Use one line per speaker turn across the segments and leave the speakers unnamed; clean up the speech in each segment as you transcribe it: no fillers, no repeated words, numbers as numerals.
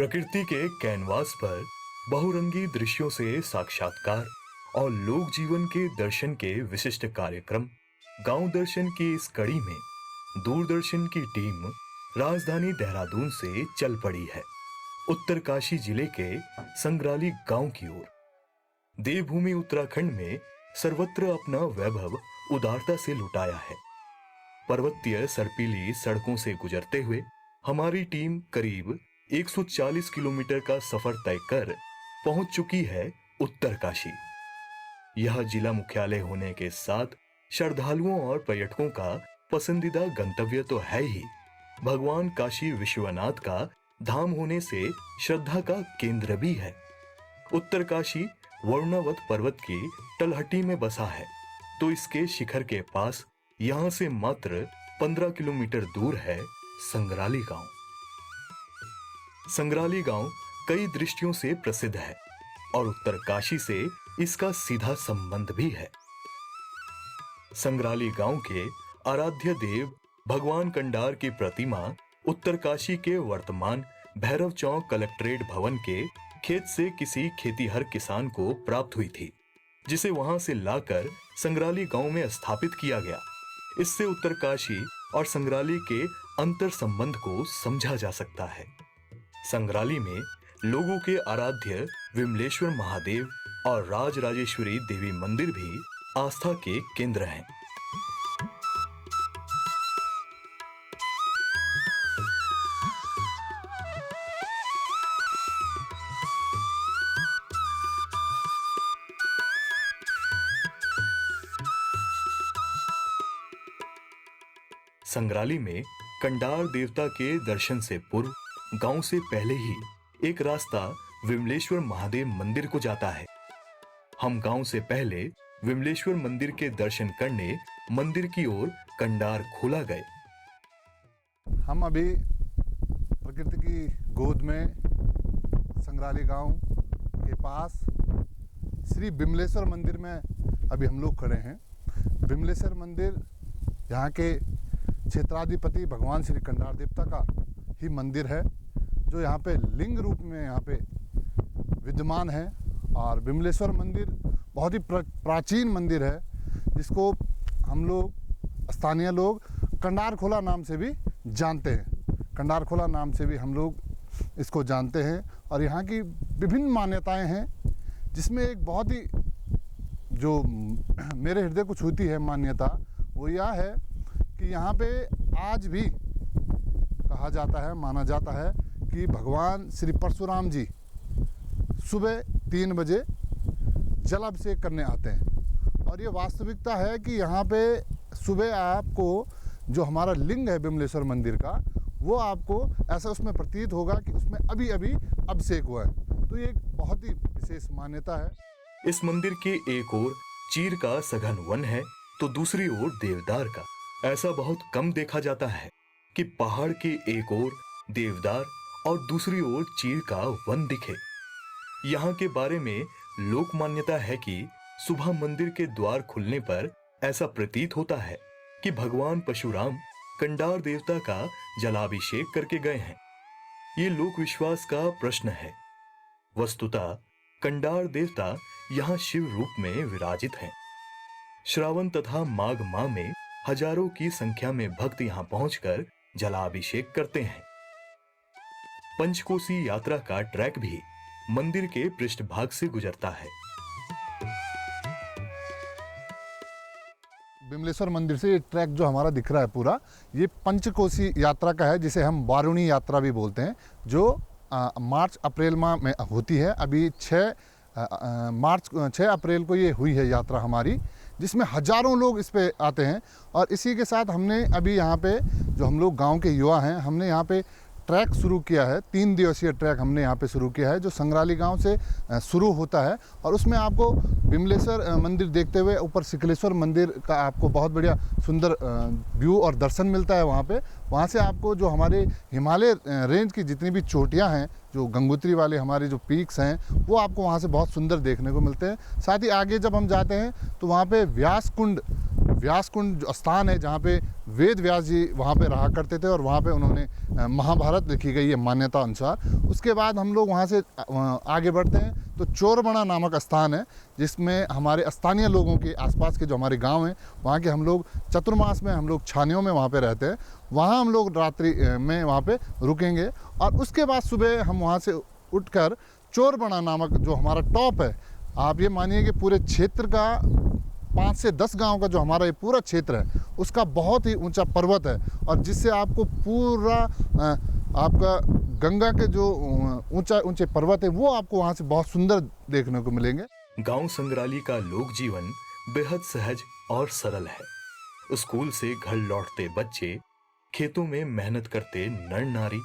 प्रकृति के कैनवास पर बहुरंगी दृश्यों से साक्षात्कार और लोक जीवन के दर्शन के विशिष्ट कार्यक्रम गांव दर्शन की इस कड़ी में दूरदर्शन की टीम राजधानी देहरादून से चल पड़ी है उत्तरकाशी जिले के संग्राली गांव की ओर। देवभूमि उत्तराखंड में सर्वत्र अपना वैभव उदारता से लुटाया है। पर्वतीय सर्पीली सड़कों से गुजरते हुए हमारी टीम करीब 140 किलोमीटर का सफर तय कर पहुंच चुकी है उत्तरकाशी। यह जिला मुख्यालय होने के साथ श्रद्धालुओं और पर्यटकों का पसंदीदा गंतव्य तो है ही, भगवान काशी विश्वनाथ का धाम होने से श्रद्धा का केंद्र भी है। उत्तरकाशी वर्णवत पर्वत की तलहटी में बसा है, तो इसके शिखर के पास यहां से मात्र 15 किलोमीटर दूर है संग्राली गांव। संग्राली गांव कई दृष्टियों से प्रसिद्ध है और उत्तरकाशी से इसका सीधा संबंध भी है। संग्राली गांव के आराध्य देव भगवान कंडार की प्रतिमा उत्तरकाशी के वर्तमान भैरव चौक कलेक्ट्रेट भवन के खेत से किसी खेतीहर किसान को प्राप्त हुई थी, जिसे वहां से लाकर संग्राली गांव में स्थापित किया गया। इससे उत्तरकाशी और संग्राली के अंतर संबंध को समझा जा सकता है। संग्राली में लोगों के आराध्य विमलेश्वर महादेव और राजराजेश्वरी देवी मंदिर भी आस्था के केंद्र हैं। संग्राली में कंडार देवता के दर्शन से पूर्व गांव से पहले ही एक रास्ता विमलेश्वर महादेव मंदिर को जाता है। हम गांव से पहले विमलेश्वर मंदिर के दर्शन करने मंदिर की ओर कंडार खोला गए।
हम अभी प्रकृति की गोद में संग्राली गांव के पास श्री विमलेश्वर मंदिर में अभी हम लोग खड़े हैं। विमलेश्वर मंदिर यहाँ के क्षेत्राधिपति भगवान श्री कंडार देवता का ही मंदिर है, जो यहाँ पे लिंग रूप में यहाँ पे विद्यमान है। और विमलेश्वर मंदिर बहुत ही प्राचीन मंदिर है, जिसको हम लोग स्थानीय लोग कंडार खोला नाम से भी जानते हैं। कंडार खोला नाम से भी हम लोग इसको जानते हैं। और यहाँ की विभिन्न मान्यताएं हैं, जिसमें एक बहुत ही जो मेरे हृदय को छूती है मान्यता, वो यह है कि यहाँ पे आज भी कहा जाता है, माना जाता है कि भगवान श्री परशुराम जी सुबह 3 बजे जल अभिषेक करने आते हैं। और ये वास्तविकता है कि यहाँ पे सुबह आपको जो हमारा लिंग है विमलेश्वर मंदिर का, वो आपको ऐसा उसमें प्रतीत होगा कि उसमें अभी अभी अभिषेक हुआ है। तो ये एक बहुत ही विशेष मान्यता है।
इस मंदिर के एक ओर चीर का सघन वन है, तो दूसरी ओर देवदार का। ऐसा बहुत कम देखा जाता है कि पहाड़ के एक ओर देवदार और दूसरी ओर चीर का वन दिखे। यहाँ के बारे में लोक मान्यता है कि सुबह मंदिर के द्वार खुलने पर ऐसा प्रतीत होता है कि भगवान परशुराम कंडार देवता का जलाभिषेक करके गए हैं। ये लोक विश्वास का प्रश्न है। वस्तुतः कंडार देवता यहाँ शिव रूप में विराजित हैं। श्रावण तथा माघ माह में हजारों की संख्या में भक्त यहाँ पहुंचकर जलाभिषेक करते हैं। पंचकोसी यात्रा का ट्रैक भी मंदिर के पृष्ठभाग से गुजरता है।
विमलेश्वर मंदिर से ये ट्रैक जो हमारा दिख रहा है पूरा, ये पंचकोसी यात्रा का है, जिसे हम वारुणी यात्रा भी बोलते हैं, जो मार्च अप्रैल माह में होती है। अभी 6 अप्रैल को ये हुई है यात्रा हमारी, जिसमें हजारों लोग इस पे आते हैं। और इसी के साथ हमने अभी यहाँ पे जो हम लोग गांव के युवा हैं, हमने यहाँ पे ट्रैक शुरू किया है। 3 दिवसीय ट्रैक हमने यहाँ पे शुरू किया है, जो संग्राली गांव से शुरू होता है। और उसमें आपको विमलेश्वर मंदिर देखते हुए ऊपर शिखलेश्वर मंदिर का आपको बहुत बढ़िया सुंदर व्यू और दर्शन मिलता है वहाँ पे। वहाँ से आपको जो हमारे हिमालय रेंज की जितनी भी चोटियाँ हैं, जो गंगोत्री वाले हमारे जो पीक्स हैं, वो आपको वहाँ से बहुत सुंदर देखने को मिलते हैं। साथ ही आगे जब हम जाते हैं तो वहाँ पे व्यास कुंड व्यासकुंड जो स्थान है जहाँ पे वेद व्यास जी वहाँ पे रहा करते थे और वहाँ पे उन्होंने महाभारत लिखी गई है मान्यता अनुसार। उसके बाद हम लोग वहाँ से आगे बढ़ते हैं तो चोरबड़ा नामक स्थान है जिसमें हमारे स्थानीय लोगों के आसपास के जो हमारे गांव हैं वहाँ के हम लोग चतुर्मास में हम लोग छानियों में वहाँ पे रहते हैं। वहाँ हम लोग रात्रि में वहाँ पे रुकेंगे और उसके बाद सुबह हम वहाँ से उठकर चोरबड़ा नामक जो हमारा टॉप है, आप ये मानिए कि पूरे क्षेत्र का 5 से 10 गांव का जो हमारा ये पूरा क्षेत्र है उसका बहुत ही ऊंचा पर्वत है और जिससे आपको पूरा आपका गंगा के जो ऊंचे पर्वत है वो आपको वहाँ से बहुत सुंदर देखने को मिलेंगे।
गांव संग्राली का लोक जीवन बेहद सहज और सरल है। स्कूल से घर लौटते बच्चे, खेतों में मेहनत करते नर नारी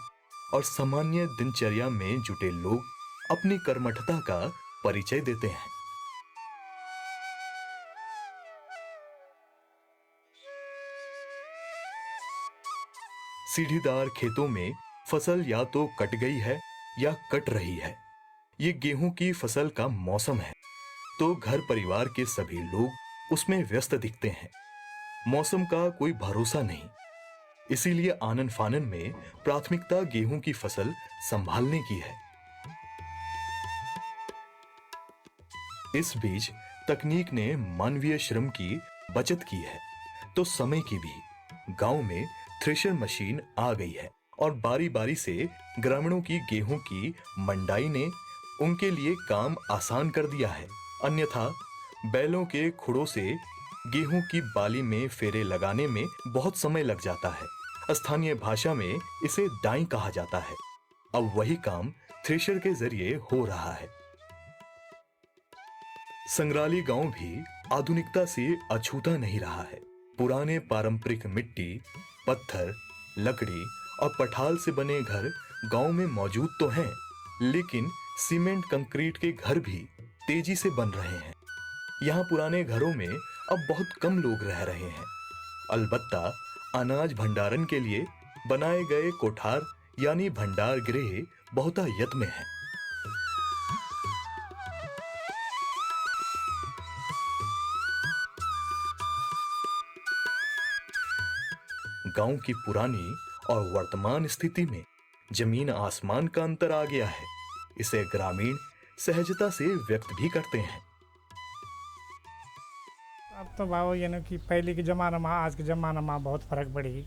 और सामान्य दिनचर्या में जुटे लोग अपनी कर्मठता का परिचय देते हैं। सीढ़ीदार खेतों में फसल या तो कट गई है या कट रही है। ये गेहूं की फसल का मौसम है तो घर परिवार के सभी लोग उसमें व्यस्त दिखते हैं। मौसम का कोई भरोसा नहीं, इसीलिए आनन फानन में प्राथमिकता गेहूं की फसल संभालने की है। इस बीच तकनीक ने मानवीय श्रम की बचत की है तो समय की भी। गांव में थ्रेशर मशीन आ गई है और बारी बारी से ग्रामीणों की गेहूं की मंडाई ने उनके लिए काम आसान कर दिया है। अन्यथा बैलों के खुड़ों से गेहूं की बाली में फेरे लगाने में बहुत समय लग जाता है। स्थानीय भाषा में इसे डाई कहा जाता है। अब वही काम थ्रेशर के जरिए हो रहा है। संग्राली गांव भी आधुनिकता से अछूता नहीं रहा है। पुराने पारंपरिक मिट्टी, पत्थर, लकड़ी और पठाल से बने घर गांव में मौजूद तो हैं, लेकिन सीमेंट कंक्रीट के घर भी तेजी से बन रहे हैं। यहाँ पुराने घरों में अब बहुत कम लोग रह रहे हैं। अलबत्ता अनाज भंडारण के लिए बनाए गए कोठार यानी भंडार गृह बहुतायत में है। गांव की पुरानी और वर्तमान स्थिति में जमीन आसमान का अंतर आ गया है। इसे ग्रामीण सहजता से व्यक्त भी करते हैं।
अब तो भाव ये ना कि पहले के ज़माना में आज के ज़माना में बहुत फ़र्क पड़ी।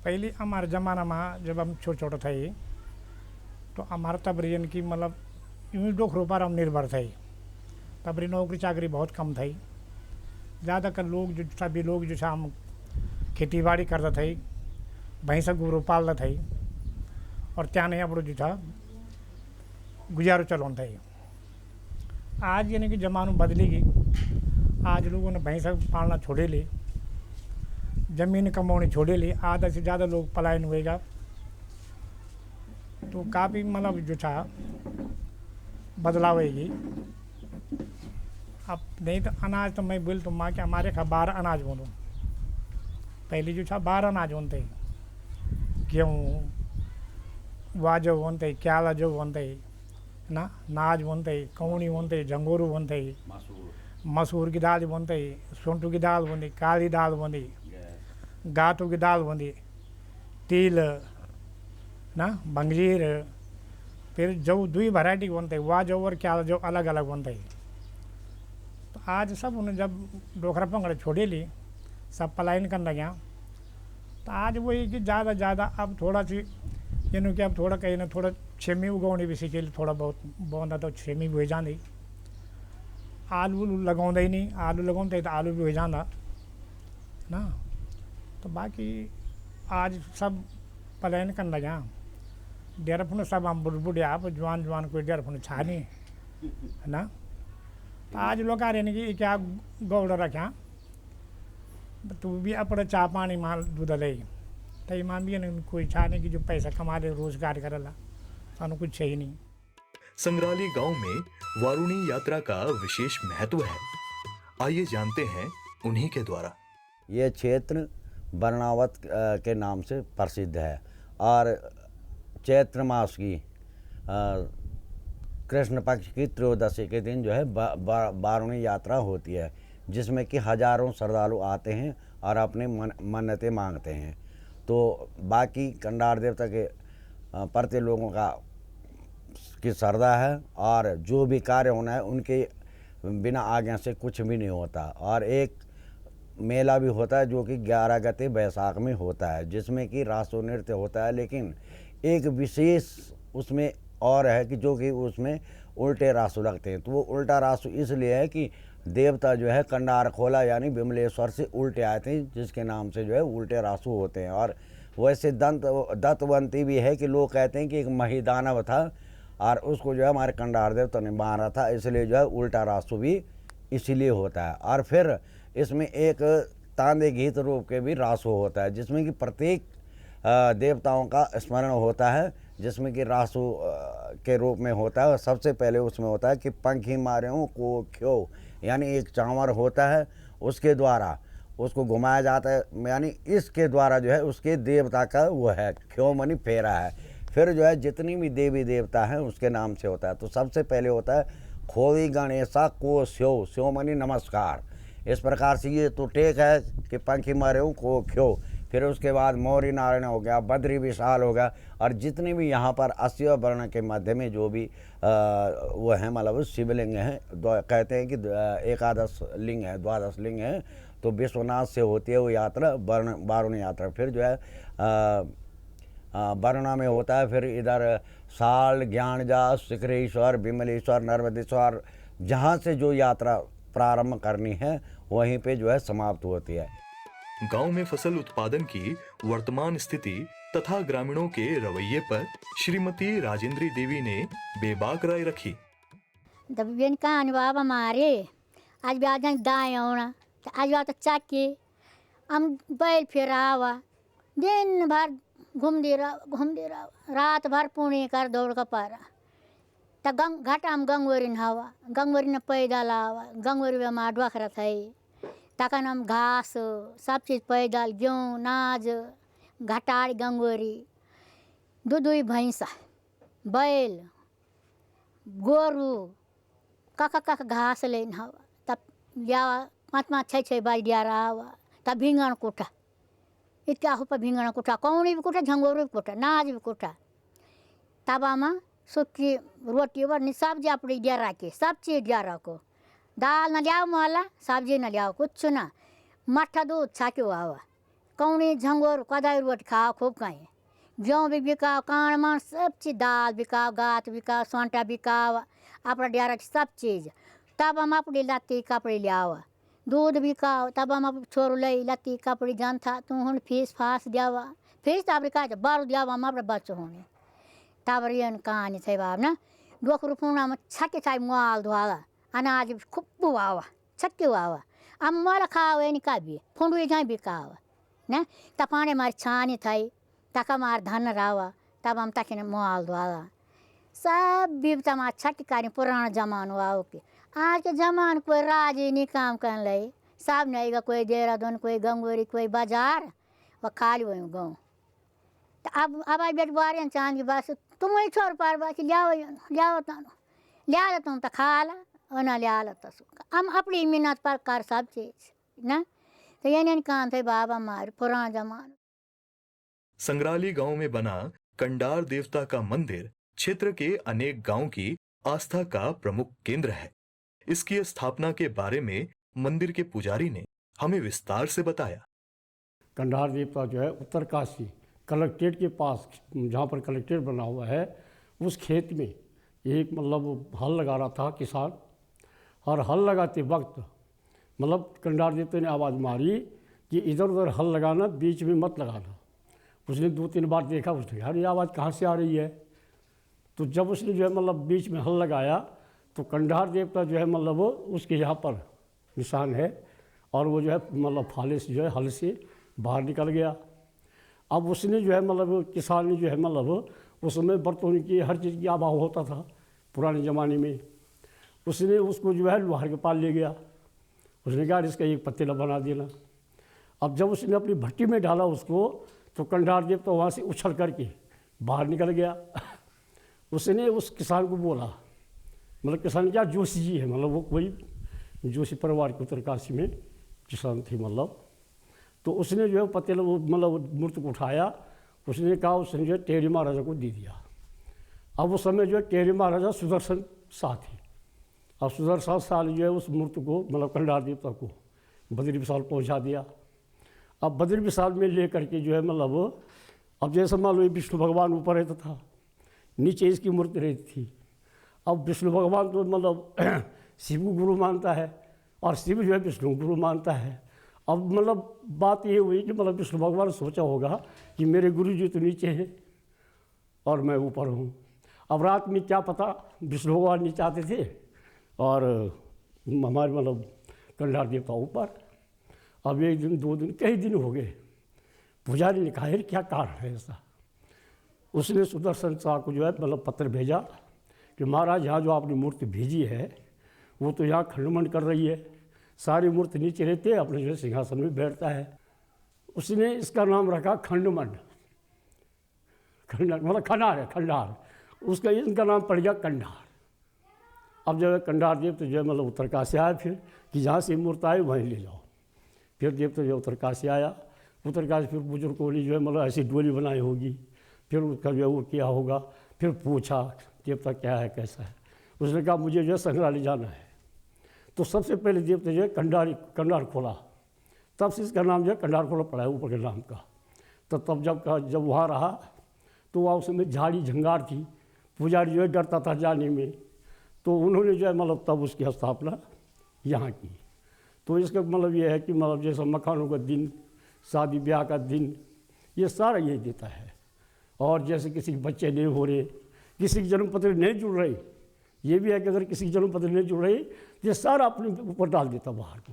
पहले हमारे ज़माना में जब हम छोटे छोटे थे तो हमारा तब यानी कि मतलब यूँ डोखरों पर हम निर्भर थे। तब नौकरी चाकरी बहुत कम थी। ज़्यादातर लोग जो सभी लोग जो हम खेती बाड़ी करते थे, भैंसा गोरू पालते थे और त्याने अपनो जो था गुजारो चलाते थे। आज यानी कि ज़माना बदलेगी। आज लोगों ने भैंसा पालना छोड़े ले, ज़मीन कमाने छोड़े ले। आधा से ज़्यादा लोग पलायन हुएगा तो काफ़ी मतलब जो था बदलाव होगी। अब नहीं तो अनाज तो मैं बोल तो माँ के हमारे खा 12 अनाज बोलूँ। पहले जो था 12 अनाज होते, गेहूँ वाजो होते, क्याला जो होते ना, नाज होते, कौनी होते, जंगोरू होते, मसूर की दाल बनती, सोंटू की दाल बनती, काली दाल बनती, गातू की दाल बनती, तिल ना, बंगजीर, फिर जो 2 वैरायटी बनते, वाजो और क्या जो अलग अलग बनते। तो आज सब उन्हें जब डोखरा पंगड़ छोड़े ली, सब पलायन करने लगे। तो आज वही कि ज़्यादा अब थोड़ा सी यानी कि अब थोड़ा कहीं ना थोड़ा छेमी उगाने भी सीखे, थोड़ा बहुत बोंदा तो छेमी भी हो जाती। आलू लगाते ही नहीं, आलू लगाते तो आलू भी हो जाता ना। तो बाकी आज सब पलायन करने लगे। डेरफुन सब हम बुढ़ आप जवान कोई डेरफुन छा नहीं है ना। तो आज लोग आ रहे कि क्या गौड़ रखा तू भी अपने चाह पानी माल दूध ले तो ईमान भी कोई छा नहीं कि जो पैसा कमा ले रोजगार करेला, सानू कुछ चाहिए नहीं।
संग्राली गांव में वारुणी यात्रा का विशेष महत्व है। आइए जानते हैं उन्हीं के द्वारा।
ये क्षेत्र वर्णावत के नाम से प्रसिद्ध है और चैत्र मास की कृष्ण पक्ष की त्रयोदशी के दिन जो है वारुणी यात्रा होती है। जिसमें कि हजारों श्रद्धालु आते हैं और अपनी मन्नतें मांगते हैं। तो बाकी कंडार देवता के प्रति लोगों का की श्रद्धा है और जो भी कार्य होना है उनके बिना आज्ञा से कुछ भी नहीं होता। और एक मेला भी होता है जो कि 11 गते बैसाख में होता है, जिसमें कि रासो नृत्य होता है। लेकिन एक विशेष उसमें और है कि जो कि उसमें उल्टे रासो लगते हैं। तो वो उल्टा रासो इसलिए है कि देवता जो है कंडार खोला यानी विमलेश्वर से उल्टे आए थे, जिसके नाम से जो है उल्टे रासो होते हैं। और वैसे दत्तवंती भी है कि लोग कहते हैं कि एक महिदानव था और उसको जो है हमारे कंडार देवता ने मारा था, इसलिए जो है उल्टा रासो भी इसीलिए होता है। और फिर इसमें एक तांदे गीत रूप के भी रासो होता है, जिसमें कि प्रत्येक देवताओं का स्मरण होता है, जिसमें कि रासो के रूप में होता है। और सबसे पहले उसमें होता है कि पंखी मारे हूँ को क्यों, यानी एक चांवर होता है, उसके द्वारा उसको घुमाया जाता है, यानी इसके द्वारा जो है उसके देवता का वो है क्यों मनी फेरा है। फिर जो है जितनी भी देवी देवता हैं उसके नाम से होता है। तो सबसे पहले होता है खोवी गणेशा को स्यो, स्यो मनी नमस्कार। इस प्रकार से ये तो टेक है कि पंखी मारे हूँ को क्यों। फिर उसके बाद मौरी नारायण हो गया, बद्री विशाल हो गया, और जितने भी यहाँ पर 80 वर्ण के मध्य में जो भी वो हैं मतलब शिवलिंग हैं, कहते हैं कि 11 लिंग है, 12 लिंग है। तो विश्वनाथ से होती है वो यात्रा, वारुणी यात्रा। फिर जो है वरुणा में होता है, फिर इधर साल, ज्ञानजा, शिखरेश्वर, विमलेश्वर, नर्मदेश्वर, जहाँ से जो यात्रा प्रारंभ करनी है वहीं पे जो है समाप्त होती है।
गांव में फसल उत्पादन की वर्तमान स्थिति तथा ग्रामीणों के रवैये पर श्रीमती राजेंद्री देवी ने बेबाक राय रखी।
दबियन का अनबाब हमारे आज भी आज दाएं होना आज बात चाके हम बैल फिरावा दिन भर घूम दे रहा रात भर पुणे कर दौड़ का पारा त घाटा में गंगवरी हवा गंगवरी ने पैदल आवा गंगवरी में हमारा डोखरा था तखन हम घास सब चीज़ पैदल गेहूँ नाज घटाड़ गंगवरी दूध भैंसा बैल गोरू कख घास लेन हवा तब लियावा 5-5 6 बाई दिया रहा तब भींगण कोठा इतना हो पर भींगण कोठा कौनी भी कोठा झंगोरू भी कोठा नाज भी कोठा तब आमा सूखी रोटी वर सब्जी अपनी दिया रखे सब चीज़ दिया रखो दाल न लियाओ मोला सब्जी न लियाओ कुछ ना मट्ठा दूध छाक्यो आवा कौनी झंगोर कदाई रोटी खाओ खूब कहीं गेहूँ भी बिकाओ कान मान सब चीज़ दाल बिकाओ गात बिकाओ सोंटा बिकाओ अपना दिया रखे सब चीज़ तब हम अपनी लत्ती कपड़े लियाओ दूध बिकाओ तब हम छोरू लई लत्ती कपड़ी जान था तू हूँ फीस फास दियावा फीस तब का बारू दियावा हम अपने बच्चों होने तब रियन कहानी थे बाब ना डोख रुपना में छक्के छाई माल धोआवा अनाज खूब बुआवा छक्के हुआ अब मोल खाओ नहीं का भी फुंडुई जाए बिकावा ना तपाने मारी छानी थी तक मार धन रहा तब हम तक माल धोआवा सब भी तमार छक्के कारी पुराना जमानो आओ के आज के जमान कोई राजी नहीं काम कर ले सब नहीं गा कोई देहरादून कोई गंगोरी कोई बाजार वह खाली वही गाँव तो अब आज बेट बारे चांद की बस तुम ही छोड़ पार बाकी लियाओ तानो लिया तुम तो खा ला और ना लिया तो हम अपनी मिन्नत पर कर सब चीज़ ना तो ये नहीं काम थे बाबा हमारे पुराना जमाना।
संग्राली गांव में बना कंडार देवता का मंदिर क्षेत्र के अनेक गांव की आस्था का प्रमुख केंद्र है। इसकी स्थापना के बारे में मंदिर के पुजारी ने हमें विस्तार से बताया।
कंडार देवता जो है उत्तरकाशी कलेक्ट्रेट के पास जहाँ पर कलेक्ट्रेट बना हुआ है उस खेत में एक मतलब हल लगा रहा था किसान, और हल लगाते वक्त मतलब कंडार देवता ने आवाज़ मारी कि इधर उधर हल लगाना बीच में मत लगाना। उसने 2-3 बार देखा, उसने यार ये आवाज़ कहाँ से आ रही है। तो जब उसने जो है मतलब बीच में हल लगाया तो कंडार देवता जो है मतलब उसके यहाँ पर निशान है और वो जो है मतलब फाले से जो है हल से बाहर निकल गया। अब उसने जो है मतलब किसान ने जो है मतलब उसमें बर्तन की हर चीज़ की अभाव होता था पुराने ज़माने में। उसने उसको जो है लोहार के पास ले गया, उसने कहा इसका एक पतीला बना देना। अब जब उसने अपनी भट्टी में डाला उसको तो कंडार देवता वहाँ से उछल करके बाहर निकल गया। उसने उस किसान को बोला, मतलब किसान क्या जोशी जी है, मतलब वो कोई जोशी परिवार के उत्तरकाशी में किसान थी मतलब। तो उसने जो है पतेला वो मतलब मूर्ति को उठाया, उसने कहा उसने जो है टेहरी महाराजा को दे दिया। अब उस समय जो है टेहरी महाराजा सुदर्शन शाह थे। अब सुदर्शन शाह ने जो है उस मूर्ति को मतलब कंडार देवता को बद्री विशाल पहुंचा दिया। अब बद्री विशाल में ले करके जो है मतलब अब जैसे मान लो विष्णु भगवान ऊपर रहता था, नीचे इसकी मूर्ति रहती थी। अब विष्णु भगवान तो मतलब शिव को गुरु मानता है और शिव जो है विष्णु को गुरु मानता है। अब मतलब बात ये हुई कि मतलब विष्णु भगवान ने सोचा होगा कि मेरे गुरु जी तो नीचे हैं और मैं ऊपर हूँ। अब रात में क्या पता विष्णु भगवान नीचे आते थे और हमारे मतलब कंडार देवता ऊपर। अब एक दिन 2 दिन कई दिन हो गए, पुजारी ने कहा क्या कारण है ऐसा। उसने सुदर्शन शाह को जो है मतलब पत्र भेजा कि महाराज यहाँ जो आपने मूर्ति भेजी है वो तो यहाँ खंडमंड कर रही है, सारी मूर्ति नीचे रहती है, अपने जो है सिंहासन में बैठता है। उसने इसका नाम रखा खंडमंड, खंडर मतलब खंडार है, खंडार, उसका इनका नाम पड़ गया कंडार। अब जो है कंडार देवता जो है मतलब उत्तरकाशी आया फिर कि जहाँ से मूर्ति आए वहीं ले जाओ। फिर देवता जो उत्तरकाशी आया, उत्तरकाशी फिर बुजुर्गों ने जो है मतलब ऐसी डोली बनाई होगी, फिर उसका जो है वो किया होगा। फिर पूछा देवता क्या है कैसा है, उसने कहा मुझे जो है संग्रहालय जाना है। तो सबसे पहले देवता जो है कंडार खोला, तब से इसका नाम जो है कंडार खोला पड़ा है ऊपर के नाम का। तो तब जब वहाँ रहा तो वहाँ उसमें झाड़ी झंगार थी, पुजारी जो है डरता था जाने में, तो उन्होंने जो है मतलब तब उसकी स्थापना यहाँ की। तो इसका मतलब ये है कि मतलब जैसा मखानों का दिन, शादी ब्याह का दिन, ये सारा यही देता है। और जैसे किसी के बच्चे नहीं हो रहे, किसी की जन्मपत्री नहीं जुड़ रही, ये भी है कि अगर किसी की जन्मपत्री नहीं जुड़ रही तो ये सारा अपने ऊपर डाल देता बाहर को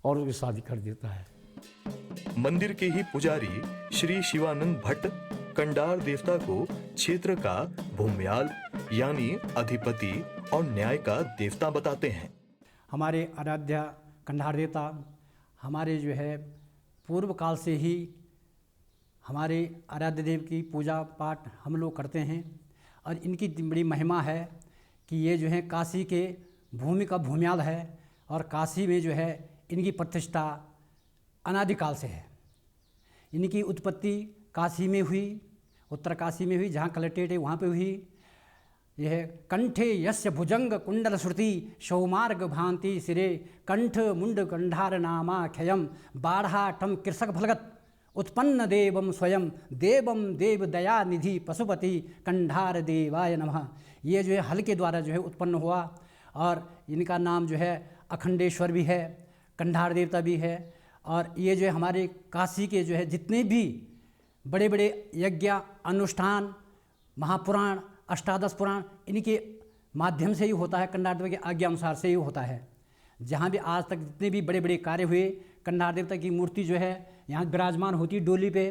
और उसकी शादी कर देता है।
मंदिर के ही पुजारी श्री शिवानंद भट्ट कंडार देवता को क्षेत्र का भूम्याल यानी अधिपति और न्याय का देवता बताते हैं।
हमारे आराध्य कंडार देवता हमारे जो है पूर्व काल से ही हमारे आराध्य देव की पूजा पाठ हम लोग करते हैं और इनकी बड़ी महिमा है कि ये जो है काशी के भूमि का भूम्याल है और काशी में जो है इनकी प्रतिष्ठा अनादिकाल से है। इनकी उत्पत्ति काशी में हुई, उत्तरकाशी में हुई, जहाँ कलेक्ट्रेट है वहाँ पे हुई। यह कंठे यस्य भुजंग कुंडल श्रुति शौमार्ग भांति सिरे कंठ मुंड कंधार नामा क्षयम बाढ़ाटम कृषक भलगत उत्पन्न देवम स्वयं देवम देव दया निधि पशुपति कंधार देवाय नमः। ये जो है हल के द्वारा जो है उत्पन्न हुआ और इनका नाम जो है अखंडेश्वर भी है, कंधार देवता भी है। और ये जो है हमारे काशी के जो है जितने भी बड़े बड़े यज्ञ अनुष्ठान, महापुराण, अष्टादश पुराण इनके माध्यम से ही होता है, कंडार देवता की आज्ञा अनुसार से ही होता है। जहाँ भी आज तक जितने भी बड़े बड़े कार्य हुए, कंडार देवता की मूर्ति जो है यहाँ विराजमान होती है डोली पे।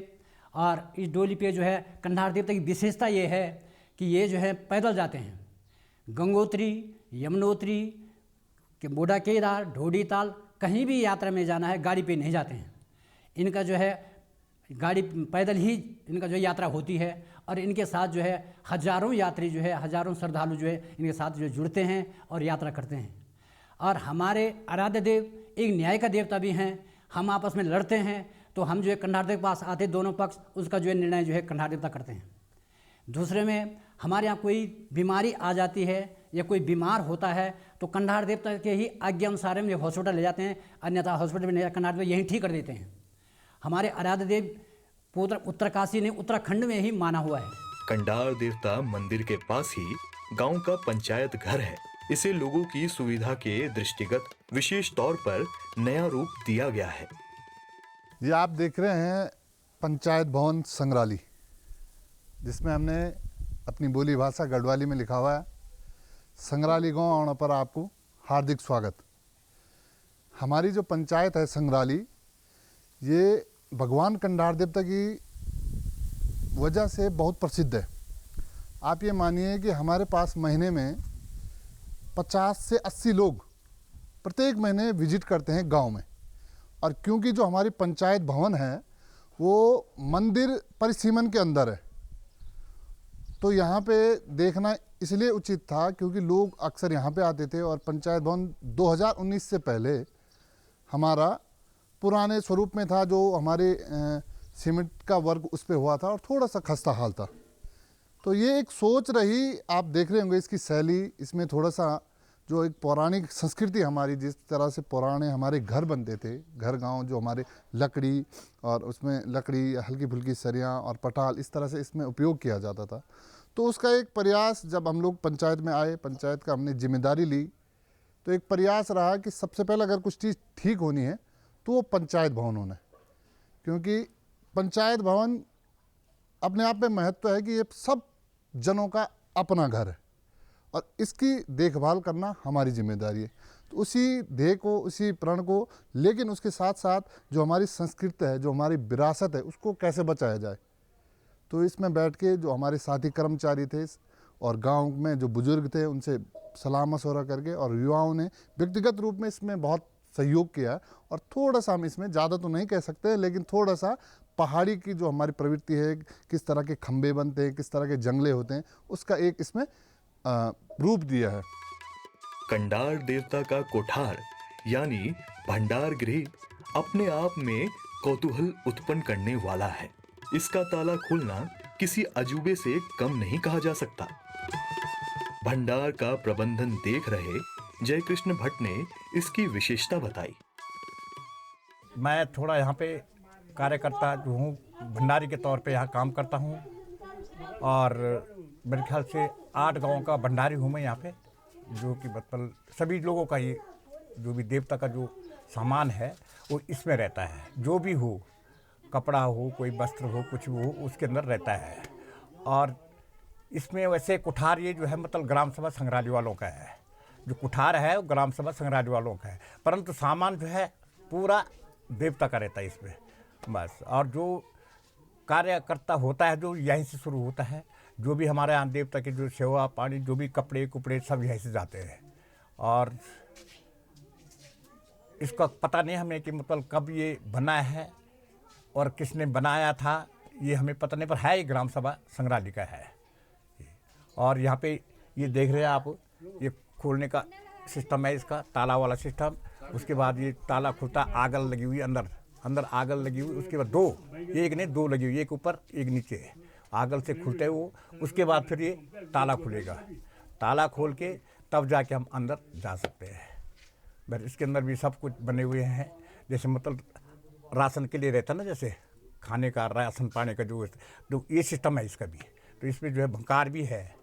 और इस डोली पे जो है कंडार देवता की विशेषता ये है कि ये जो है पैदल जाते हैं। गंगोत्री, यमुनोत्री, बोडा केदार, ढोडी ताल, कहीं भी यात्रा में जाना है गाड़ी पे नहीं जाते हैं। इनका जो है गाड़ी पैदल ही इनका जो यात्रा होती है और इनके साथ जो है हजारों यात्री जो है, हजारों श्रद्धालु जो है इनके साथ जो जुड़ते हैं और यात्रा करते हैं। और हमारे आराध्य देव एक न्याय का देवता भी हैं। हम आपस में लड़ते हैं तो हम जो है कंडार देव के पास आते, दोनों पक्ष उसका जो है निर्णय जो है कंडार देवता करते हैं। दूसरे में हमारे यहाँ कोई बीमारी आ जाती है या कोई बीमार होता है तो कंडार देवता के ही आज्ञा अनुसार हम हॉस्पिटल ले जाते हैं, अन्यथा हॉस्पिटल में नहीं, कंडार देवता यहीं ठीक कर देते हैं। हमारे आराध्य देव उत्तरकाशी ने उत्तराखंड में ही माना हुआ है।
कंडार देवता मंदिर के पास ही गांव का पंचायत घर है। इसे लोगों की सुविधा के दृष्टिगत विशेष तौर पर नया रूप दिया गया है।
ये आप देख रहे हैं पंचायत भवन संग्रहालय, जिसमें हमने अपनी बोली भाषा गढ़वाली में लिखा हुआ है, संग्रहालय गाँव आने पर आपको हार्दिक स्वागत। हमारी जो पंचायत है संग्रहालय, ये भगवान कंडार देवता की वजह से बहुत प्रसिद्ध है। आप ये मानिए कि हमारे पास महीने में 50 से 80 लोग प्रत्येक महीने विजिट करते हैं गांव में। और क्योंकि जो हमारी पंचायत भवन है वो मंदिर परिसीमन के अंदर है, तो यहाँ पे देखना इसलिए उचित था क्योंकि लोग अक्सर यहाँ पे आते थे और पंचायत भवन 2019 से पहले हमारा पुराने स्वरूप में था, जो हमारे सीमेंट का वर्क उस पर हुआ था और थोड़ा सा खस्ता हाल था। तो ये एक सोच रही, आप देख रहे होंगे इसकी शैली, इसमें थोड़ा सा जो एक पौराणिक संस्कृति हमारी, जिस तरह से पुराने हमारे घर बनते थे, घर गांव जो हमारे लकड़ी और उसमें लकड़ी हल्की फुल्की सरियाँ और पटाल इस तरह से इसमें उपयोग किया जाता था। तो उसका एक प्रयास जब हम लोग पंचायत में आए, पंचायत का हमने जिम्मेदारी ली, तो एक प्रयास रहा कि सबसे पहले अगर कुछ चीज़ ठीक होनी है तो वो पंचायत भवन होना है, क्योंकि पंचायत भवन अपने आप में महत्व है कि ये सब जनों का अपना घर है और इसकी देखभाल करना हमारी जिम्मेदारी है। तो उसी ध्येय को, उसी प्रण को, लेकिन उसके साथ साथ जो हमारी संस्कृति है, जो हमारी विरासत है, उसको कैसे बचाया जाए। तो इसमें बैठ के जो हमारे साथी कर्मचारी थे और गांव में जो बुजुर्ग थे उनसे सलाह मशवरा करके और युवाओं ने व्यक्तिगत रूप में इसमें बहुत सहयोग किया और थोड़ा सा हम इसमें ज़्यादा तो नहीं कह सकते, लेकिन थोड़ा सा पहाड़ी की जो हमारी प्रवृत्ति है, किस तरह के खंबे बनते हैं, किस तरह के जंगले होते हैं, उसका एक इसमें रूप दिया है।
कंडार देवता का कोठार यानी भंडार गृह अपने आप में कौतूहल उत्पन्न करने वाला है। इसका ताला खुलना किसी अजूबे से कम नहीं कहा जा सकता। भंडार का प्रबंधन देख रहे जयकृष्ण भट्ट ने इसकी विशेषता बताई।
मैं थोड़ा यहाँ पे कार्यकर्ता जो हूँ, भंडारी के तौर पे यहाँ काम करता हूँ और मेरे ख्याल से 8 गांव का भंडारी हूँ मैं यहाँ पे, जो कि मतलब सभी लोगों का ये जो भी देवता का जो सामान है वो इसमें रहता है। जो भी हो, कपड़ा हो, कोई वस्त्र हो, कुछ भी हो, उसके अंदर रहता है। और इसमें वैसे कुठार ये जो है मतलब ग्राम सभा संग्रहालय वालों का है। जो कुठार है वो ग्राम सभा संग्रहालय वालों का है, परंतु सामान जो है पूरा देवता का रहता है इसमें बस। और जो कार्यकर्ता होता है जो यहीं से शुरू होता है, जो भी हमारे यहाँ देवता के जो सेवा पानी, जो भी कपड़े कुपड़े सब यहीं से जाते हैं। और इसका पता नहीं हमें कि मतलब कब ये बना है और किसने बनाया था, ये हमें पता नहीं, पर है ये ग्राम सभा संग्रहालय का है। और यहाँ पे ये देख रहे हैं आप, ये खोलने का सिस्टम है, इसका ताला वाला सिस्टम। उसके बाद ये ताला खुलता, आगल लगी हुई अंदर अंदर आगल लगी हुई, उसके बाद 2, एक नहीं 2 लगी हुई, एक ऊपर एक नीचे, आगल से खुलते वो। उसके बाद फिर ये ताला खुलेगा, ताला खोल के तब जाके हम अंदर जा सकते हैं। बस इसके अंदर भी सब कुछ बने हुए हैं, जैसे मतलब राशन के लिए रहता ना, जैसे खाने का, राशन पाने का जो ये सिस्टम है इसका भी। तो इसमें जो है भंकार भी है,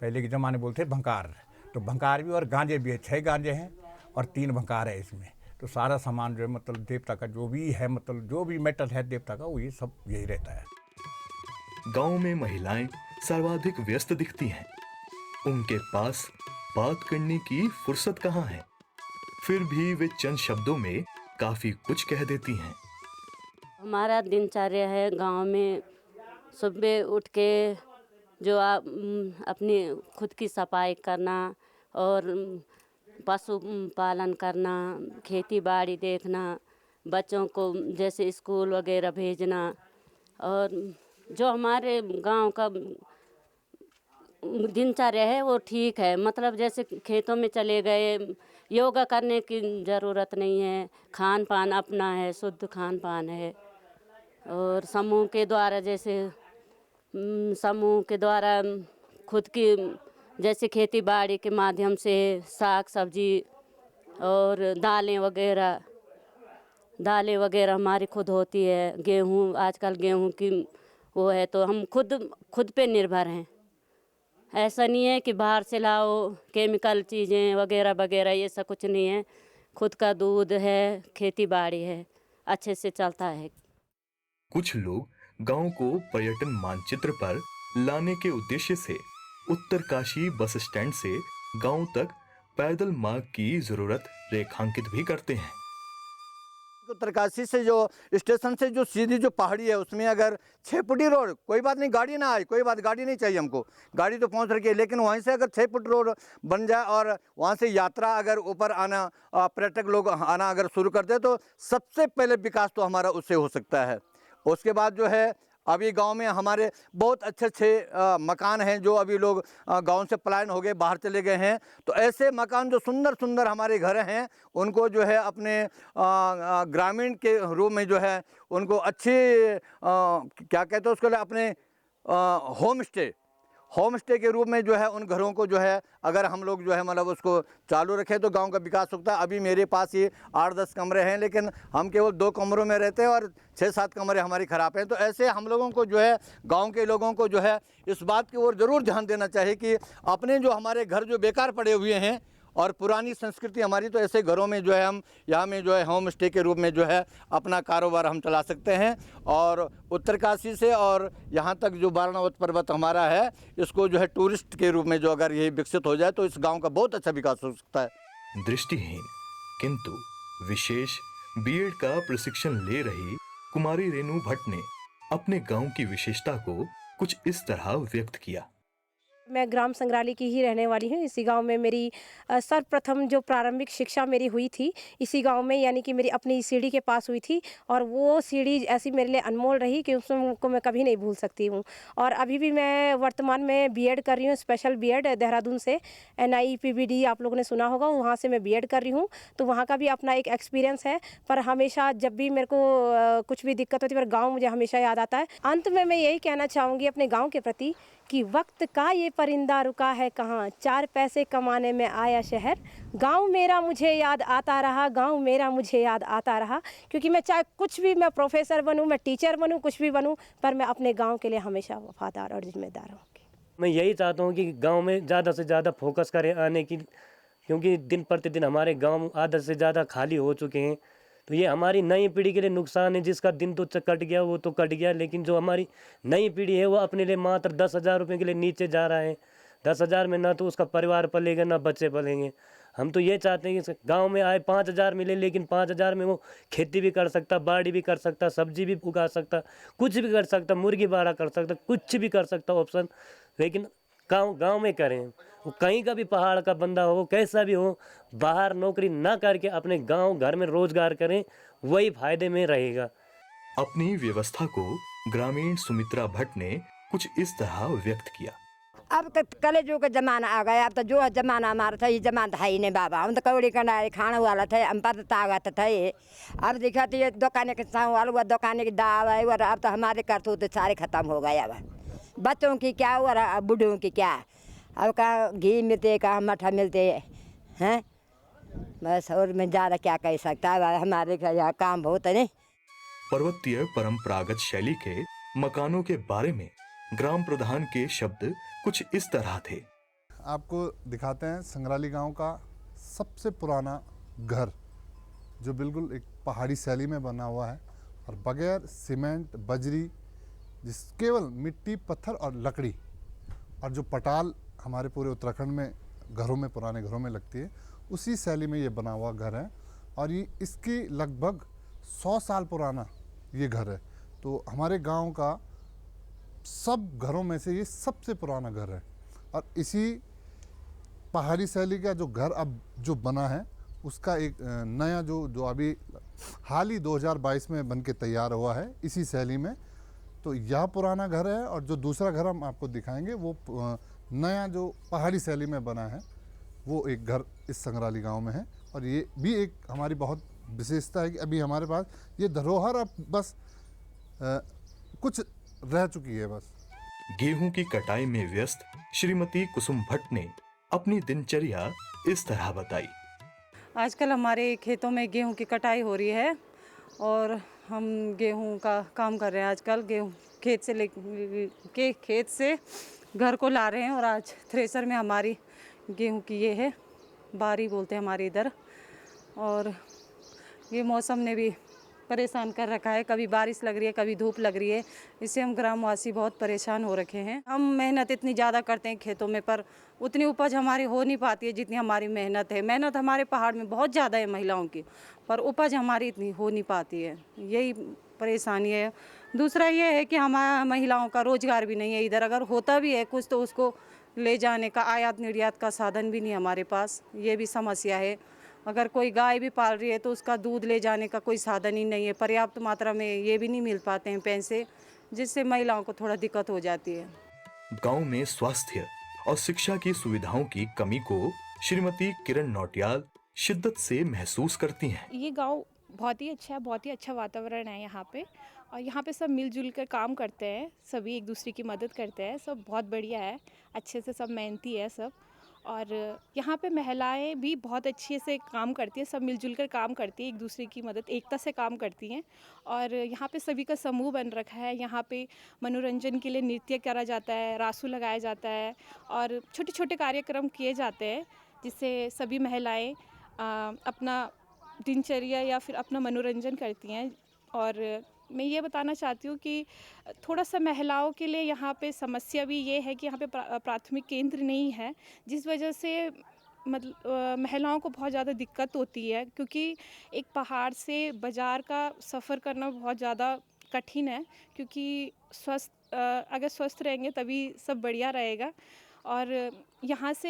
पहले के ज़माने बोलते भंकार, तो भंकार भी और गांजे भी है। 6 गांजे हैं और 3 भंकार है इसमें। तो सारा सामान जो है मतलब देवता का जो भी है, मतलब जो भी मेटल है देवता का, वो ये सब यही रहता है।
गांव में महिलाएं सर्वाधिक व्यस्त दिखती हैं। उनके पास बात करने की फुर्सत कहाँ है, फिर भी वे चंद शब्दों में काफी कुछ कह देती हैं।
हमारा दिनचर्या है गांव में, सुबह उठ के जो अपनी खुद की सफाई करना और पशु पालन करना, खेती बाड़ी देखना, बच्चों को जैसे स्कूल वगैरह भेजना। और जो हमारे गांव का दिनचर्या है वो ठीक है, मतलब जैसे खेतों में चले गए, योगा करने की ज़रूरत नहीं है, खान पान अपना है, शुद्ध खान पान है। और समूह के द्वारा, जैसे समूह के द्वारा खुद की जैसे खेती बाड़ी के माध्यम से साग सब्जी और दालें वगैरह हमारी खुद होती है। गेहूँ, आजकल गेहूँ की वो है, तो हम खुद पे निर्भर हैं। ऐसा नहीं है कि बाहर से लाओ केमिकल चीज़ें वगैरह वगैरह, ये सब कुछ नहीं है। खुद का दूध है, खेती बाड़ी है, अच्छे से चलता है।
कुछ लोग गांव को पर्यटन मानचित्र पर लाने के उद्देश्य से उत्तरकाशी बस स्टैंड से गांव तक पैदल मार्ग की जरूरत रेखांकित भी करते हैं।
उत्तरकाशी से जो स्टेशन से जो सीधी जो पहाड़ी है, उसमें अगर 6 फुटी रोड, कोई बात नहीं, गाड़ी ना आए, कोई बात, गाड़ी नहीं चाहिए हमको, गाड़ी तो पहुंच रही है, लेकिन वहीं से अगर 6 फुट रोड बन जाए और वहां से यात्रा अगर ऊपर आना, पर्यटक लोग आना अगर शुरू कर दे, तो सबसे पहले विकास तो हमारा उससे हो सकता है। उसके बाद जो है अभी गांव में हमारे बहुत अच्छे अच्छे मकान हैं जो अभी लोग गांव से पलायन हो गए, बाहर चले गए हैं। तो ऐसे मकान जो सुंदर सुंदर हमारे घर हैं उनको जो है अपने ग्रामीण के रूप में जो है उनको अच्छी क्या कहते हैं उसके लिए अपने होम स्टे के रूप में जो है उन घरों को जो है अगर हम लोग जो है मतलब उसको चालू रखें तो गांव का विकास हो सकता है। अभी मेरे पास ये 8-10 कमरे हैं, लेकिन हम केवल 2 कमरों में रहते हैं और 6-7 कमरे हमारी ख़राब हैं। तो ऐसे हम लोगों को जो है गांव के लोगों को जो है इस बात की ओर ज़रूर ध्यान देना चाहिए कि अपने जो हमारे घर जो बेकार पड़े हुए हैं और पुरानी संस्कृति हमारी, तो ऐसे घरों में जो है हम यहाँ में जो है होम स्टे के रूप में जो है अपना कारोबार हम चला सकते हैं। और उत्तरकाशी से और यहाँ तक जो बारहनावत पर्वत हमारा है इसको जो है टूरिस्ट के रूप में जो अगर ये विकसित हो जाए तो इस गांव का बहुत अच्छा विकास हो सकता है।
दृष्टिहीन किंतु विशेष बीएड का प्रशिक्षण ले रही कुमारी रेणु भट्ट ने अपने गांव की विशेषता को कुछ इस तरह व्यक्त किया।
मैं ग्राम संग्राली की ही रहने वाली हूँ। इसी गांव में मेरी सर्वप्रथम जो प्रारंभिक शिक्षा मेरी हुई थी इसी गांव में, यानी कि मेरी अपनी सीढ़ी के पास हुई थी। और वो सीढ़ी ऐसी मेरे लिए अनमोल रही कि उसको मैं कभी नहीं भूल सकती हूँ। और अभी भी मैं वर्तमान में बीएड कर रही हूँ, स्पेशल बीएड देहरादून से, NIPBD आप लोगों ने सुना होगा, वहाँ से मैं बीएड कर रही हूँ। तो वहाँ का भी अपना एक एक्सपीरियंस है। पर हमेशा जब भी मेरे को कुछ भी दिक्कत होती है पर गाँव मुझे हमेशा याद आता है। अंत में मैं यही कहना चाहूँगी अपने गाँव के प्रति कि वक्त का ये परिंदा रुका है कहाँ, 4 पैसे कमाने में आया शहर, गांव मेरा मुझे याद आता रहा, गांव मेरा मुझे याद आता रहा। क्योंकि मैं चाहे कुछ भी, मैं प्रोफेसर बनूं, मैं टीचर बनूं, कुछ भी बनूं, पर मैं अपने गांव के लिए हमेशा वफादार और जिम्मेदार रहूँगी।
मैं यही चाहता हूँ कि गांव में ज़्यादा से ज़्यादा फोकस करें आने की, क्योंकि दिन प्रतिदिन हमारे गाँव आधा से ज़्यादा खाली हो चुके हैं। तो ये हमारी नई पीढ़ी के लिए नुकसान है। जिसका दिन तो कट गया वो तो कट गया, लेकिन जो हमारी नई पीढ़ी है वो अपने लिए मात्र 10,000 रुपये के लिए नीचे जा रहा है। 10,000 में ना तो उसका परिवार पलेगा ना बच्चे पलेंगे। हम तो ये चाहते हैं कि गांव में आए 5,000 मिले, लेकिन 5,000 में वो खेती भी कर सकता, बाड़ी भी कर सकता, सब्जी भी उगा सकता, कुछ भी कर सकता, मुर्गी बाड़ा कर सकता, कुछ भी कर सकता ऑप्शन। लेकिन गांव में करें। वो कहीं का भी पहाड़ का बंदा हो, कैसा भी हो, बाहर नौकरी ना करके अपने गांव घर में रोजगार करें, वही फायदे में रहेगा।
अपनी व्यवस्था को ग्रामीण सुमित्रा भट्ट ने कुछ इस तरह व्यक्त किया।
अब तो कलेजों का जमाना आ गया। अब तो जो जमाना हमारा था ये जमाना था ही नहीं बाबा। हम तो कौड़ी कनारे खाने वाला थे, हम पर ताकत थे। अब देखा तो ये दुकाने के चावल हुआ, दुकाने की दाल है, और अब तो हमारे करतूत सारे खत्म हो गए। अब बच्चों की क्या और बूढ़ों की क्या, अब का घी मिलते, का मठा मिलते हैं, बस। और मैं ज़्यादा क्या कह सकता है, हमारे यहाँ काम बहुत है। नहीं,
पर्वतीय परंपरागत शैली के मकानों के बारे में ग्राम प्रधान के शब्द कुछ इस तरह थे।
आपको दिखाते हैं संग्राली गांव का सबसे पुराना घर, जो बिल्कुल एक पहाड़ी शैली में बना हुआ है और बगैर सीमेंट बजरी, जिस केवल मिट्टी पत्थर और लकड़ी, और जो पटाल हमारे पूरे उत्तराखंड में घरों में, पुराने घरों में लगती है, उसी शैली में ये बना हुआ घर है। और ये इसकी लगभग 100 साल पुराना ये घर है। तो हमारे गांव का सब घरों में से ये सबसे पुराना घर है। और इसी पहाड़ी शैली का जो घर अब जो बना है उसका एक नया जो अभी हाल ही 2022 में बन के तैयार हुआ है इसी शैली में। तो यह पुराना घर है और जो दूसरा घर हम आपको दिखाएंगे वो नया जो पहाड़ी शैली में बना है वो एक घर इस संग्राली गांव में है। और ये भी एक हमारी बहुत विशेषता है कि अभी हमारे पास ये धरोहर अब बस कुछ रह चुकी है बस।
गेहूं की कटाई में व्यस्त श्रीमती कुसुम भट्ट ने अपनी दिनचर्या इस तरह बताई।
आजकल हमारे खेतों में गेहूं की कटाई हो रही है और हम गेहूं का काम कर रहे हैं। आजकल गेहूं खेत से घर को ला रहे हैं और आज थ्रेसर में हमारी गेहूं की ये है बारी बोलते हैं हमारे इधर। और ये मौसम ने भी परेशान कर रखा है, कभी बारिश लग रही है, कभी धूप लग रही है। इससे हम ग्रामवासी बहुत परेशान हो रखे हैं। हम मेहनत इतनी ज़्यादा करते हैं खेतों में, पर उतनी उपज हमारी हो नहीं पाती है जितनी हमारी मेहनत है। मेहनत हमारे पहाड़ में बहुत ज़्यादा है महिलाओं की, पर उपज हमारी इतनी हो नहीं पाती है, यही परेशानी है। दूसरा ये है कि हमारा महिलाओं का रोज़गार भी नहीं है इधर। अगर होता भी है कुछ तो उसको ले जाने का आयात निर्यात का साधन भी नहीं हमारे पास, ये भी समस्या है। अगर कोई गाय भी पाल रही है तो उसका दूध ले जाने का कोई साधन ही नहीं है। पर्याप्त मात्रा में ये भी नहीं मिल पाते हैं पैसे जिससे महिलाओं को थोड़ा दिक्कत हो जाती है।
गांव में स्वास्थ्य और शिक्षा की सुविधाओं की कमी को श्रीमती किरण नौटियाल शिद्दत से महसूस करती हैं।
ये गांव बहुत ही अच्छा है, बहुत ही अच्छा वातावरण है यहाँ पे, और यहाँ पे सब मिलजुल कर काम करते हैं, सभी एक दूसरे की मदद करते हैं, सब बहुत बढ़िया है, अच्छे से सब मेहनती है सब। और यहाँ पे महिलाएं भी बहुत अच्छे से काम करती हैं, सब मिलजुल कर काम करती हैं, एक दूसरे की मदद एकता से काम करती हैं। और यहाँ पे सभी का समूह बन रखा है, यहाँ पे मनोरंजन के लिए नृत्य करा जाता है, रासू लगाया जाता है और छोटे छोटे कार्यक्रम किए जाते हैं, जिससे सभी महिलाएं अपना दिनचर्या या फिर अपना मनोरंजन करती हैं। और मैं ये बताना चाहती हूँ कि थोड़ा सा महिलाओं के लिए यहाँ पे समस्या भी ये है कि यहाँ पे प्राथमिक केंद्र नहीं है, जिस वजह से मतलब महिलाओं को बहुत ज़्यादा दिक्कत होती है, क्योंकि एक पहाड़ से बाज़ार का सफ़र करना बहुत ज़्यादा कठिन है, क्योंकि अगर स्वस्थ रहेंगे तभी सब बढ़िया रहेगा। और यहाँ से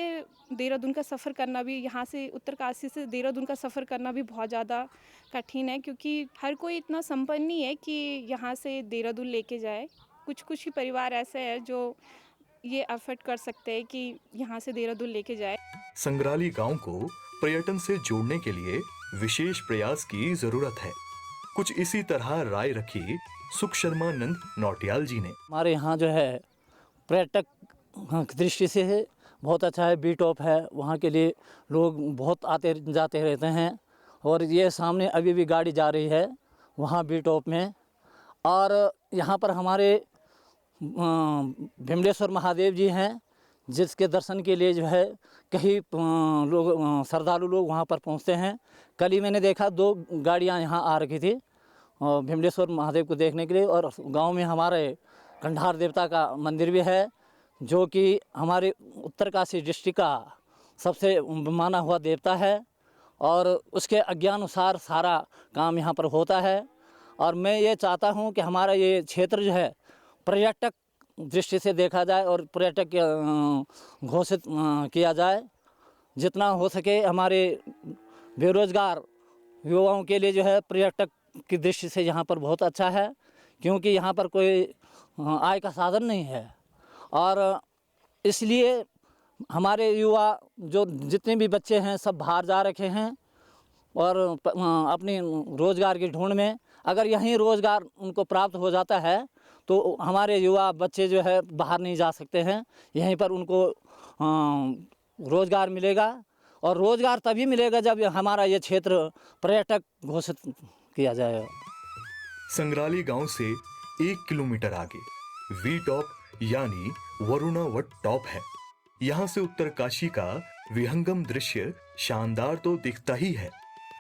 देहरादून का सफ़र करना भी, यहाँ से उत्तरकाशी से देहरादून का सफ़र करना भी बहुत ज़्यादा कठिन है, क्योंकि हर कोई इतना संपन्न नहीं है कि यहाँ से देहरादून लेके जाए। कुछ कुछ ही परिवार ऐसे हैं जो ये एफर्ट कर सकते हैं कि यहाँ से देहरादून लेके जाए।
संग्राली गांव को पर्यटन से जोड़ने के लिए विशेष प्रयास की जरूरत है। कुछ इसी तरह राय रखी सुख शर्मानंद नौटियाल जी ने।
हमारे यहाँ जो है पर्यटक दृष्टि से है बहुत अच्छा है, बी टॉप है, वहाँ के लिए लोग बहुत आते जाते रहते हैं। और ये सामने अभी भी गाड़ी जा रही है वहाँ बी टॉप में। और यहाँ पर हमारे भीमलेश्वर महादेव जी हैं, जिसके दर्शन के लिए जो है कई लोग श्रद्धालु लोग वहाँ पर पहुँचते हैं। कल ही मैंने देखा 2 गाड़ियाँ यहाँ आ रखी थी भीमलेश्वर महादेव को देखने के लिए। और गांव में हमारे कंधार देवता का मंदिर भी है, जो कि हमारे उत्तरकाशी डिस्ट्रिक्ट का सबसे माना हुआ देवता है, और उसके आज्ञानुसार सारा काम यहाँ पर होता है। और मैं ये चाहता हूँ कि हमारा ये क्षेत्र जो है पर्यटक दृष्टि से देखा जाए और पर्यटक घोषित किया जाए। जितना हो सके हमारे बेरोजगार युवाओं के लिए जो है पर्यटक की दृष्टि से यहाँ पर बहुत अच्छा है, क्योंकि यहाँ पर कोई आय का साधन नहीं है। और इसलिए हमारे युवा जो जितने भी बच्चे हैं सब बाहर जा रखे हैं और अपनी रोज़गार की ढूंढ में। अगर यहीं रोज़गार उनको प्राप्त हो जाता है तो हमारे युवा बच्चे जो है बाहर नहीं जा सकते हैं, यहीं पर उनको रोज़गार मिलेगा। और रोज़गार तभी मिलेगा जब हमारा ये क्षेत्र पर्यटक घोषित किया जाएगा।
संग्राली गांव से 1 किलोमीटर आगे वी टॉप यानी वरुणावट टॉप है। यहाँ से उत्तरकाशी का विहंगम दृश्य शानदार तो दिखता ही है,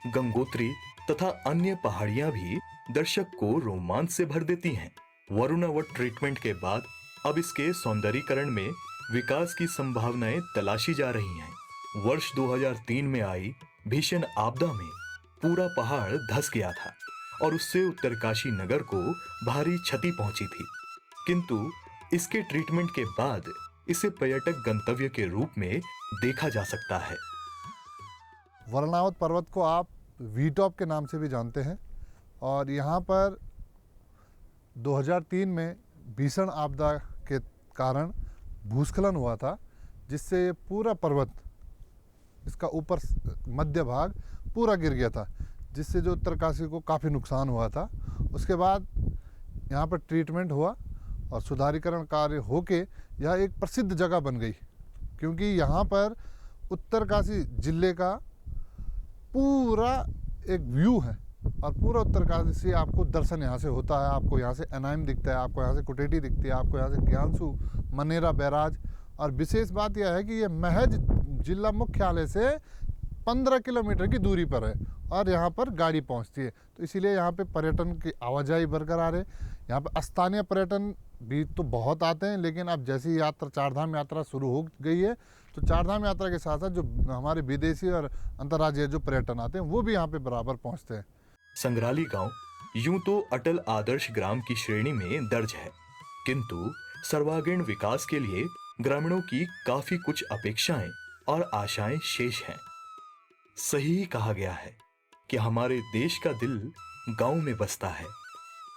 गंगोत्री तथा अन्य पहाड़ियां भी दर्शक को रोमांच से भर देती हैं। वरुणावट ट्रीटमेंट के बाद अब इसके सौंदर्यीकरण में विकास की संभावनाएं तलाशी जा रही हैं। वर्ष 2003 में आई भीषण आपदा में पूरा पहाड़ धंस गया था और उससे उत्तरकाशी नगर को भारी क्षति पहुंची थी, किंतु इसके ट्रीटमेंट के बाद इसे पर्यटक गंतव्य के रूप में देखा जा सकता है।
वरुणावत पर्वत को आप वी टॉप के नाम से भी जानते हैं, और यहाँ पर 2003 में भीषण आपदा के कारण भूस्खलन हुआ था, जिससे ये पूरा पर्वत, इसका ऊपर मध्य भाग पूरा गिर गया था, जिससे जो उत्तरकाशी को काफ़ी नुकसान हुआ था। उसके बाद यहाँ पर ट्रीटमेंट हुआ और सुधारीकरण कार्य होके यह एक प्रसिद्ध जगह बन गई, क्योंकि यहाँ पर उत्तरकाशी जिले का पूरा एक व्यू है और पूरा उत्तरकाशी से आपको दर्शन यहाँ से होता है। आपको यहाँ से एनाइम दिखता है, आपको यहाँ से कुटेटी दिखती है, आपको यहाँ से ज्ञानसू, मनेरा बैराज। और विशेष बात यह है कि ये महज जिला मुख्यालय से 15 किलोमीटर की दूरी पर है और यहाँ पर गाड़ी पहुँचती है, तो इसीलिए यहाँ पे पर्यटन की आवाजाही बरकरार है। यहाँ पर स्थानीय पर्यटन भी तो बहुत आते हैं, लेकिन अब जैसी यात्रा चारधाम यात्रा शुरू हो गई है, तो चारधाम यात्रा के साथ साथ जो हमारे विदेशी और अंतर्राज्यीय जो पर्यटन आते हैं वो भी यहाँ पे बराबर पहुँचते हैं।
संग्राली गांव यूं तो अटल आदर्श ग्राम की श्रेणी में दर्ज है, किंतु सर्वांगीण विकास के लिए ग्रामीणों की काफी कुछ अपेक्षाएं और आशाएं शेष हैं। सही कहा गया है कि हमारे देश का दिल गांव में बसता है।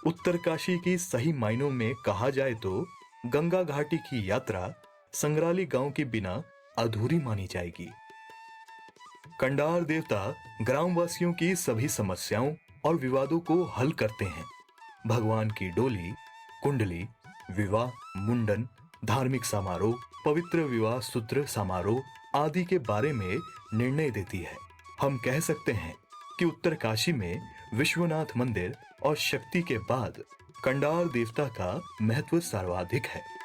उत्तरकाशी की सही मायनों में कहा जाए तो गंगा घाटी की यात्रा संग्राली गांव के बिना अधूरी मानी जाएगी। कंडार देवता ग्रामवासियों की सभी समस्याओं और विवादों को हल करते हैं। भगवान की डोली, कुंडली, विवाह, मुंडन, धार्मिक समारोह, पवित्र विवाह सूत्र समारोह आदि के बारे में निर्णय देती है। हम कह सकते हैं कि उत्तरकाशी में विश्वनाथ मंदिर और शक्ति के बाद कंडार देवता का महत्व सर्वाधिक है।